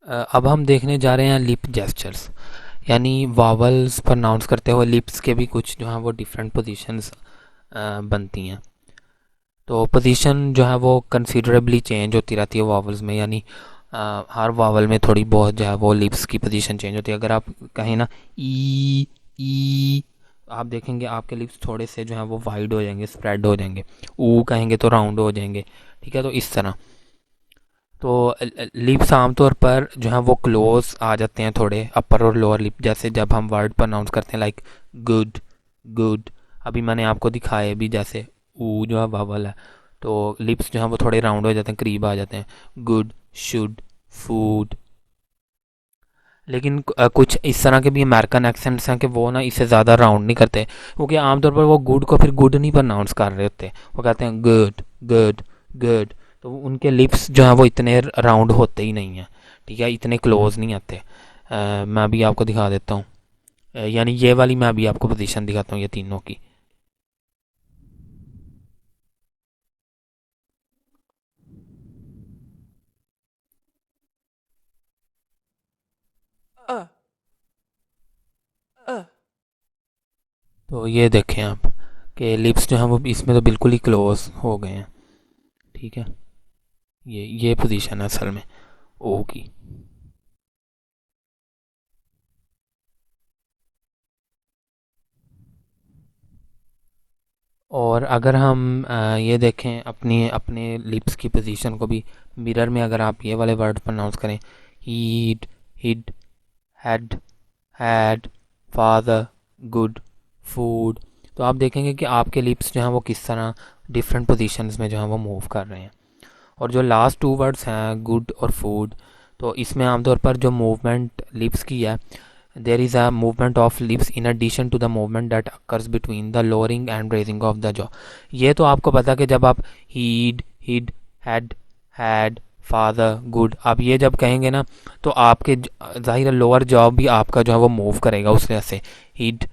अब हम देखने जा रहे हैं लिप जेस्चर्स, यानी वावल्स प्रोनाउंस करते हुए लिप्स के भी कुछ जो हैं वो डिफरेंट पोजीशंस बनती हैं। तो पोजीशन जो है वो कंसिडरेबली चेंज होती रहती है वावल्स में, यानी हर वावल में थोड़ी बहुत जो है वो लिप्स की पोजीशन चेंज होती है। अगर आप कहें ना ई, आप देखेंगे आपके लिप्स थोड़े से जो है वो वाइड हो जाएंगे, स्प्रेड हो जाएंगे। ऊ कहेंगे तो राउंड हो जाएंगे। ठीक है, तो इस तरह तो लिप्स आमतौर पर जो है वो क्लोज आ जाते हैं थोड़े, अपर और लोअर लिप, जैसे जब हम वर्ड प्रोनाउंस करते हैं लाइक गुड, गुड। अभी मैंने आपको दिखाया भी, जैसे ऊ जो है वावल है तो लिप्स जो है वो थोड़े राउंड हो जाते हैं, करीब आ जाते हैं। Good, should, food. लेकिन कुछ इस तरह के भी अमेरिकन एक्सेंट्स हैं कि वो ना इसे ज़्यादा राउंड नहीं करते, क्योंकि आमतौर पर वो गुड को फिर गुड नहीं प्रोनाउंस कर रहे होते, वो कहते हैं गुड, गुड, गुड। तो उनके लिप्स जो हैं वो इतने राउंड होते ही नहीं हैं। ठीक है, इतने क्लोज नहीं आते। मैं अभी आपको दिखा देता हूँ। यानी ये वाली मैं अभी आपको पोजीशन दिखाता हूँ ये तीनों की। uh, uh, तो ये देखें आप कि लिप्स जो हैं वो इसमें तो बिल्कुल ही क्लोज हो गए हैं। ठीक है, ये पोजीशन है असल में ओ की। और अगर हम ये देखें अपनी अपने लिप्स की पोजीशन को भी मिरर में, अगर आप ये वाले वर्ड प्रोनाउंस करें heed, hid, head, had, father, good, food, तो आप देखेंगे कि आपके लिप्स जो हैं वो किस तरह डिफरेंट पोजीशंस में जो है वो मूव कर रहे हैं। और जो लास्ट टू वर्ड्स हैं गुड और फूड, तो इसमें आमतौर पर जो मूवमेंट लिप्स की है, there is a movement of lips in addition to the movement that occurs between the lowering and raising of the jaw। ये तो आपको पता कि जब आप heed, hid, head, had, father, good, आप ये जब कहेंगे ना तो आपके जाहिर लोअर जॉ भी आपका जो है वो मूव करेगा उस वजह से। Heed,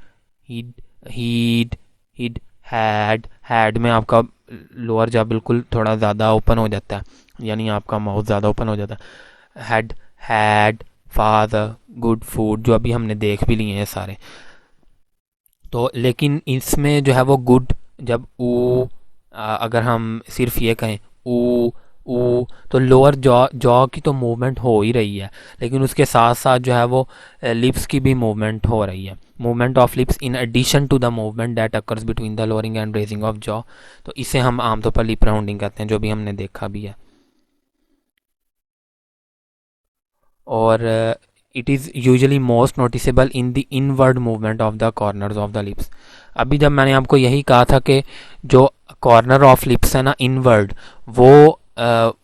heed, heed, hid, head में आपका लोअर जॉ बिल्कुल थोड़ा ज़्यादा ओपन हो जाता है, यानी आपका माउथ ज़्यादा ओपन हो जाता है। Had, had, father, good, food, जो अभी हमने देख भी लिए हैं सारे। तो लेकिन इसमें जो है वो गुड, जब ऊ अगर हम सिर्फ ये कहें ऊ, ऊ, तो लोअर जॉ जॉ की तो मूवमेंट हो ही रही है, लेकिन उसके साथ साथ जो है वो लिप्स की भी मूवमेंट हो रही है। Movement of lips in addition to the movement that occurs between the lowering and raising of jaw, तो इसे हम आमतौर पर लिप राउंडिंग कहते हैं, जो भी हमने देखा भी है। और it is usually most noticeable in the inward movement of the corners of the lips. अभी जब मैंने आपको यही कहा था कि जो कॉर्नर ऑफ लिप्स है ना इनवर्ड, वो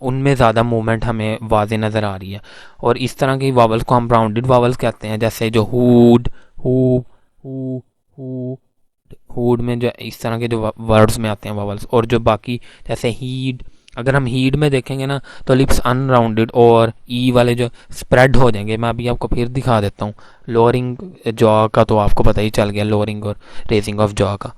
उनमें ज़्यादा मूवमेंट हमें वाज़े नज़र आ रही है। और इस तरह की वावल्स को हम राउंडेड वावल्स कहते हैं, जैसे जो hood, who, who, who, hood में जो इस तरह के जो वर्ड्स में आते हैं वावल्स। और जो बाकी जैसे हीड, अगर हम हीड में देखेंगे ना तो लिप्स अनराउंडेड और ई वाले जो स्प्रेड हो जाएंगे। मैं अभी आपको फिर दिखा देता हूँ। लोअरिंग जॉ का तो आपको पता ही चल गया, लोअरिंग और रेजिंग ऑफ जॉ का।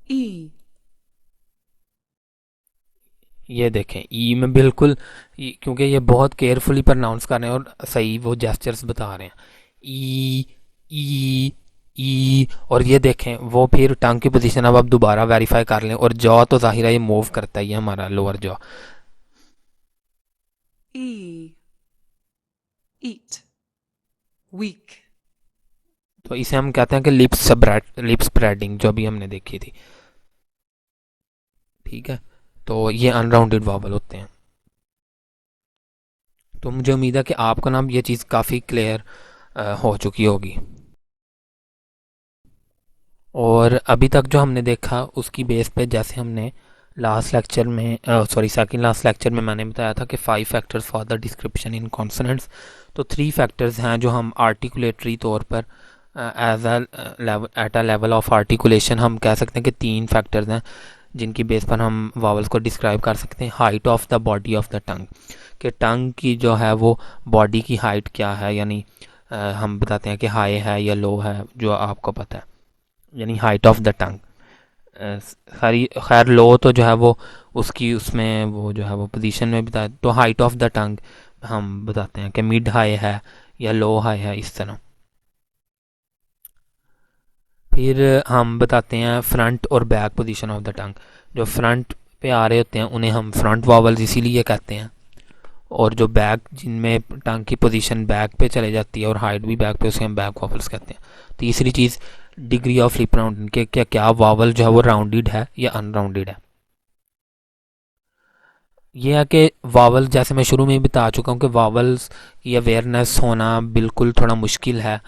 E, ये देखें ई में बिल्कुल क्योंकि ये बहुत केयरफुली प्रोनाउंस कर रहे हैं और सही वो जेस्चर्स बता रहे हैं। ई, ई, ई। और ये देखें वो फिर टंग की पोजीशन अब आप दोबारा वेरीफाई कर लें, और जॉ तो जाहिर है ये मूव करता ही है हमारा lower jaw. E, eat, weak, तो इसे हम कहते हैं कि लिप स्प्रेडिंग, जो भी हमने देखी थी। ठीक है, तो ये अनराउंडेड वॉवल होते हैं। तो मुझे उम्मीद है कि आपको ना ये चीज़ काफ़ी क्लियर हो चुकी होगी। और अभी तक जो हमने देखा उसकी बेस पे, जैसे हमने लास्ट लेक्चर में सेकंड लास्ट लेक्चर में मैंने बताया था कि 5 factors for the description in consonants. तो 3 फैक्टर्स हैं जो हम आर्टिकुलेटरी तौर पर as at a level of articulation हम कह सकते हैं कि 3 फैक्टर्स हैं जिनकी बेस पर हम वावल्स को डिस्क्राइब कर सकते हैं। Height of the body of the टंग, कि टंग की जो है वो बॉडी की हाइट क्या है, यानी हम बताते हैं कि हाई है या लो है, जो आपको पता है, यानी हाइट ऑफ द टंग। खैर लो तो जो है वो उसकी उसमें वो जो है वो पोजीशन में बताया, तो हाइट ऑफ द टंग हम बताते हैं कि मिड हाई है या लो हाई है, इस तरह। फिर हम बताते हैं फ्रंट और back position of the tongue. जो फ्रंट पे आ रहे होते हैं उन्हें हम फ्रंट वावल्स इसीलिए कहते हैं, और जो बैक जिनमें टंग की पोजीशन बैक पे चले जाती है और हाइट भी बैक पे, उसे हम बैक वावल्स कहते हैं। तीसरी चीज़, डिग्री ऑफ लिप राउंडिंग के क्या वावल जो है वो राउंडेड है या अनराउंडेड है। ये है कि वावल्स, जैसे मैं शुरू में ही बता चुका हूँ कि वावल्स की अवेयरनेस होना बिल्कुल थोड़ा मुश्किल है,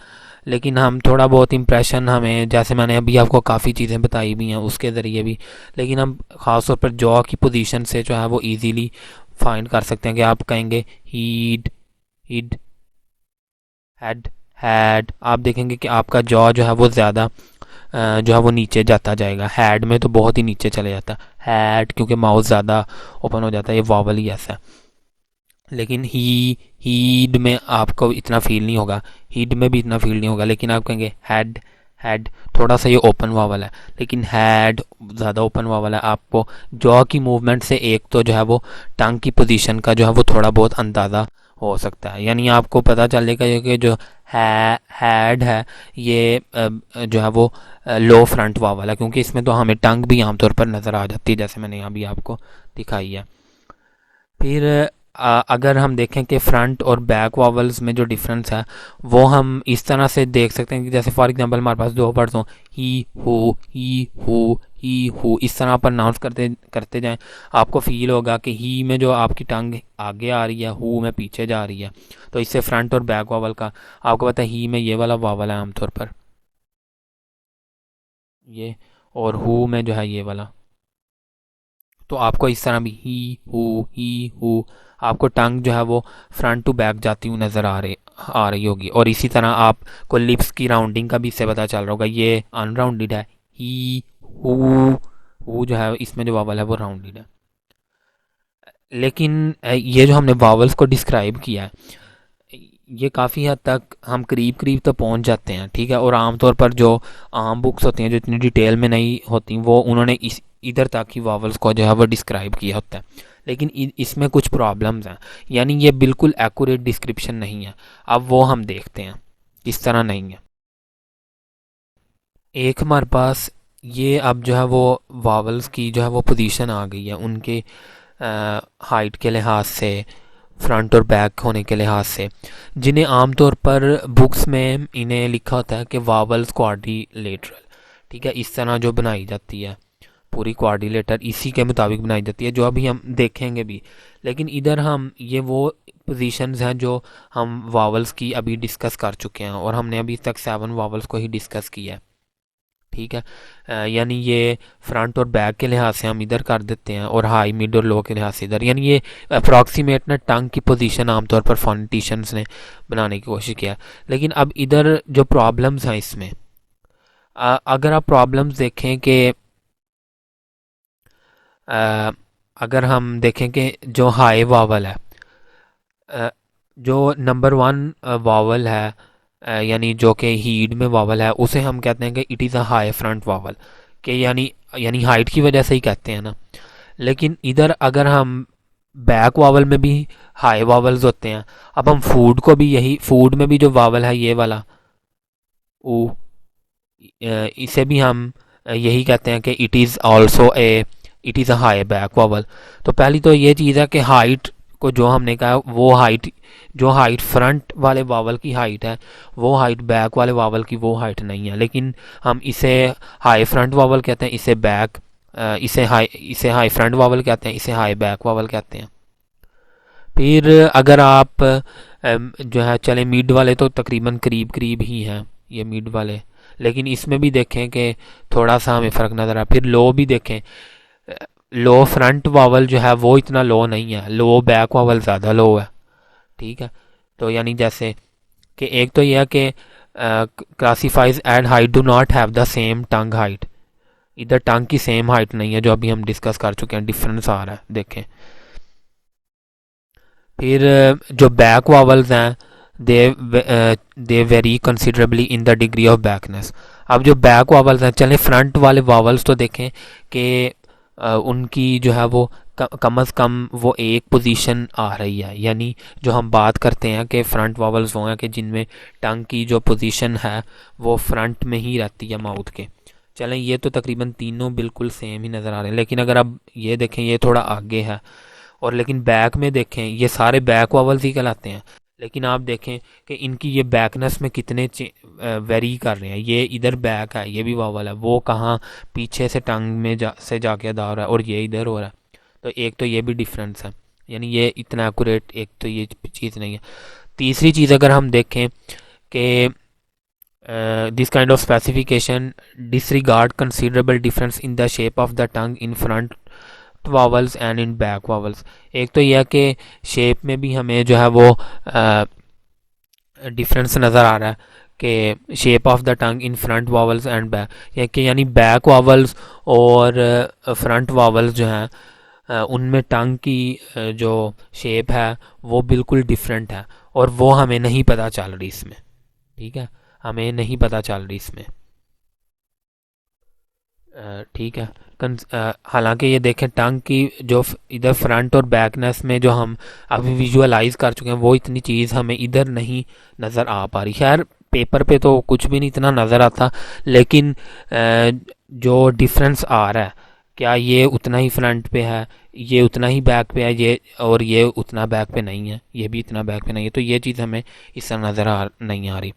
लेकिन हम थोड़ा बहुत इम्प्रेशन हमें, जैसे मैंने अभी आपको काफ़ी चीज़ें बताई भी हैं उसके ज़रिए भी, लेकिन हम ख़ासतौर पर जॉ की पोजीशन से जो है वो इजीली फाइंड कर सकते हैं कि आप कहेंगे हीड, हिड, हेड, हैड, आप देखेंगे कि आपका जॉ जो है वो ज़्यादा जो है वो नीचे जाता जाएगा। हैड में तो बहुत ही नीचे चले जाता है। हैड क्योंकि माउथ ज़्यादा ओपन हो जाता है, ये वावल ही ऐसा है। लेकिन हीड में आपको इतना फील नहीं होगा, हीड में भी इतना फील नहीं होगा, लेकिन आप कहेंगे हैड, हैड थोड़ा सा ये ओपन वावल है, लेकिन हैड ज़्यादा ओपन वावल है। आपको जॉ की मूवमेंट से एक तो जो है वो टंग की पोजीशन का जो है वो थोड़ा बहुत अंदाज़ा हो सकता है, यानी आपको पता चलेगा कि जो हैड है ये जो है वो लो फ्रंट वावल है, क्योंकि इसमें तो हमें टंग भी आमतौर पर नज़र आ जाती है, जैसे मैंने अभी आपको दिखाई है। फिर अगर हम देखें कि फ्रंट और बैक वावल्स में जो डिफरेंस है वो हम इस तरह से देख सकते हैं कि जैसे फॉर एग्जांपल हमारे पास दो वर्ड्स हों, ही हु, इस तरह पर अनाउंस करते करते जाएं, आपको फील होगा कि ही में जो आपकी टंग आगे आ रही है, हु में पीछे जा रही है। तो इससे फ्रंट और बैक वावल का आपको पता है, ही में ये वाला वावल है आमतौर पर ये, और हु में जो है ये वाला। तो आपको इस तरह भी ही हु आपको टंग जो है वो फ्रंट टू बैक जाती हुई नज़र आ रही होगी। और इसी तरह आपको लिप्स की राउंडिंग का भी इससे पता चल रहा होगा, ये अनराउंडेड है, ही हु जो है इसमें जो वावल है वो राउंडेड है। लेकिन ये जो हमने वावल्स को डिस्क्राइब किया है, ये काफ़ी हद तक हम करीब करीब तो पहुंच जाते हैं, ठीक है। और आमतौर पर जो आम बुक्स होती हैं जो इतनी डिटेल में नहीं होती, वो उन्होंने इधर तक ही वावल्स को जो है वो डिस्क्राइब किया होता है। लेकिन इसमें कुछ प्रॉब्लम्स हैं, यानी ये बिल्कुल एक्यूरेट डिस्क्रिप्शन नहीं है। अब वो हम देखते हैं किस तरह नहीं है। एक हमारे पास ये अब जो है वो वावल्स की जो है वो पोजीशन आ गई है, उनके हाइट के लिहाज से, फ्रंट और बैक होने के लिहाज से, जिन्हें आमतौर पर बुक्स में इन्हें लिखा होता है कि वावल्स क्वाड्रिलेटरल, ठीक है। इस तरह जो बनाई जाती है पूरी क्वाड्रिलेटर इसी के मुताबिक बनाई जाती है, जो अभी हम देखेंगे भी। लेकिन इधर हम ये वो पोजीशंस हैं जो हम वावल्स की अभी डिस्कस कर चुके हैं, और हमने अभी तक 7 वावल्स को ही डिस्कस किया है, ठीक है। यानी ये फ्रंट और बैक के लिहाज से हम इधर कर देते हैं, और हाई, मिड और लो के लिहाज से इधर। यानी ये अप्रॉक्सीमेट ना टंग की पोजीशन आमतौर पर फोनेटिशियंस ने बनाने की कोशिश किया। लेकिन अब इधर जो प्रॉब्लम्स हैं इसमें, अगर आप प्रॉब्लम्स देखें कि अगर हम देखें कि जो हाई वावल है, जो नंबर 1 वावल है, यानी जो कि हीड में वावल है, उसे हम कहते हैं कि it is a high front vowel, कि यानी हाइट की वजह से ही कहते हैं ना। लेकिन इधर अगर हम बैक वावल में भी हाई वावल्स होते हैं, अब हम फूड को भी यही, फूड में भी जो वावल है ये वाला ऊ, इसे भी हम यही कहते हैं कि it is a high back vowel. तो पहली तो ये चीज़ है कि हाइट को जो हमने कहा वो हाइट, जो हाइट फ्रंट वाले वावल की हाइट है वो हाइट बैक वाले वावल की वो हाइट नहीं है। लेकिन हम इसे हाई फ्रंट वावल कहते हैं, इसे हाई फ्रंट वावल कहते हैं, इसे हाई बैक वावल कहते हैं। फिर अगर आप जो है चले मिड वाले, तो तकरीबन करीब करीब ही हैं ये मिड वाले, लेकिन इसमें भी देखें कि थोड़ा सा हमें फ़र्क नज़र आ। फिर लो भी देखें, लो फ्रंट वावल जो है वो इतना लो नहीं है, लो बैक वावल ज़्यादा लो है, ठीक है। तो यानी जैसे कि एक तो यह है कि classifies at height do not have the same tongue height, इधर टंग की सेम हाइट नहीं है, जो अभी हम डिस्कस कर चुके हैं, डिफरेंस आ रहा है देखें। फिर जो बैक वावल्स हैं they vary considerably in the degree of backness. अब जो बैक वावल्स हैं, चलें फ्रंट वाले वावल्स तो देखें कि उनकी जो है वो कम अज़ कम वो एक पोजीशन आ रही है, यानी जो हम बात करते हैं कि फ्रंट वावल्स वो हैं कि जिनमें टंग की जो पोजीशन है वो फ्रंट में ही रहती है माउथ के। चलें, ये तो तकरीबन तीनों बिल्कुल सेम ही नज़र आ रहे हैं, लेकिन अगर अब ये देखें ये थोड़ा आगे है, और लेकिन बैक में देखें ये सारे बैक वावल्स ही कहलाते हैं, लेकिन आप देखें कि इनकी ये बैकनेस में कितने वेरी कर रहे हैं। ये इधर बैक है, ये भी वावल है, वो कहाँ पीछे से टंग में से जाके अदा हो रहा है, और ये इधर हो रहा है। तो एक तो ये भी डिफरेंस है, यानी ये इतना एक्यूरेट एक तो ये चीज़ नहीं है। तीसरी चीज़ अगर हम देखें कि this kind of specification disregard considerable difference in the shape of the tongue in front vowels and in back vowels। एक तो यह कि शेप में भी हमें जो है वो डिफरेंस नज़र आ रहा है कि shape of the tongue in front vowels and back, कि यानी बैक वावल्स और फ्रंट वावल्स जो हैं उनमें टंग की जो शेप है वो बिल्कुल डिफरेंट है, और वो हमें नहीं पता चल रही इसमें। ठीक है, हमें नहीं पता चल रही इसमें। ठीक है, हालांकि ये देखें टंग की जो इधर फ्रंट और बैकनेस में जो हम अभी विजुअलाइज कर चुके हैं वो इतनी चीज़ हमें इधर नहीं नज़र आ पा रही। खैर पेपर पे तो कुछ भी नहीं इतना नज़र आता, लेकिन जो डिफरेंस आ रहा है, क्या ये उतना ही फ्रंट पे है, ये उतना ही बैक पे है, ये और ये उतना बैक पे नहीं है, ये भी इतना बैक पे नहीं है, तो ये चीज़ हमें इस तरह नज़र नहीं आ रही।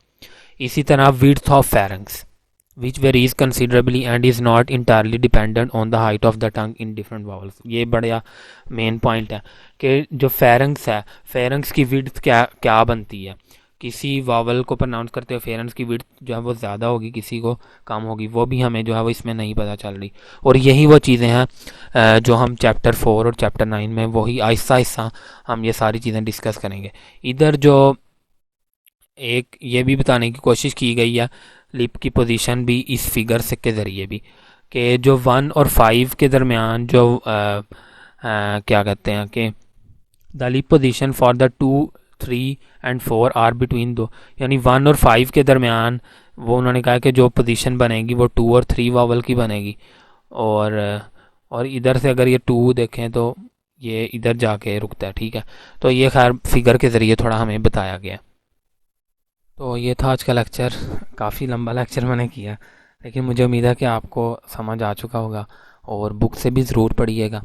इसी तरह width of pharynx which varies considerably and is not entirely dependent on the height of the tongue in different vowels। ये बड़ा मेन पॉइंट है कि जो फेरेंक्स है, फेरेंक्स की विड्थ क्या बनती है। किसी वावल को प्रोनाउंस करते हुए फेरेंक्स की विड्थ जो है वो ज़्यादा होगी, किसी को कम होगी, वो भी हमें जो है वो इसमें नहीं पता चल रही। और यही वो चीज़ें हैं जो हम चैप्टर 4 और चैप्टर 9 में वही आहिस्ता आहिस्ता हम ये सारी चीज़ें डिस्कस करेंगे। इधर जो एक ये भी बताने की कोशिश की गई है लिप की पोजीशन भी इस फिगर से के ज़रिए भी, कि जो 1 और 5 के दरमियान जो क्या कहते हैं कि the lip position for the 2, 3 and 4 are between दो, यानी 1 और 5 के दरमियान वो उन्होंने कहा कि जो पोजीशन बनेगी वो 2 और 3 वावल की बनेगी, और इधर से अगर ये 2 देखें तो ये इधर जाके रुकता है। ठीक है, तो ये खैर फिगर के ज़रिए थोड़ा हमें बताया गया। तो ये था आज का लेक्चर, काफ़ी लंबा लेक्चर मैंने किया, लेकिन मुझे उम्मीद है कि आपको समझ आ चुका होगा, और बुक से भी ज़रूर पढ़िएगा।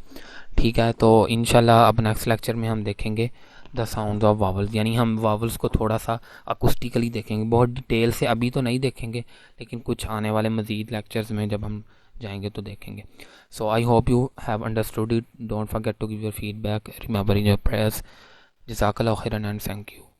ठीक है, तो इंशाल्लाह अब नेक्स्ट लेक्चर में हम देखेंगे द साउंड्स ऑफ वावल्स, यानी हम वावल्स को थोड़ा सा अकूस्टिकली देखेंगे, बहुत डिटेल से अभी तो नहीं देखेंगे, लेकिन कुछ आने वाले मज़ीद लेक्चर्स में जब हम जाएंगे तो देखेंगे। So I hope you have understood it, don't forget to give your feedback, remember in your prayers. जज़ाकल्लाहु खैरन एंड थैंक यू।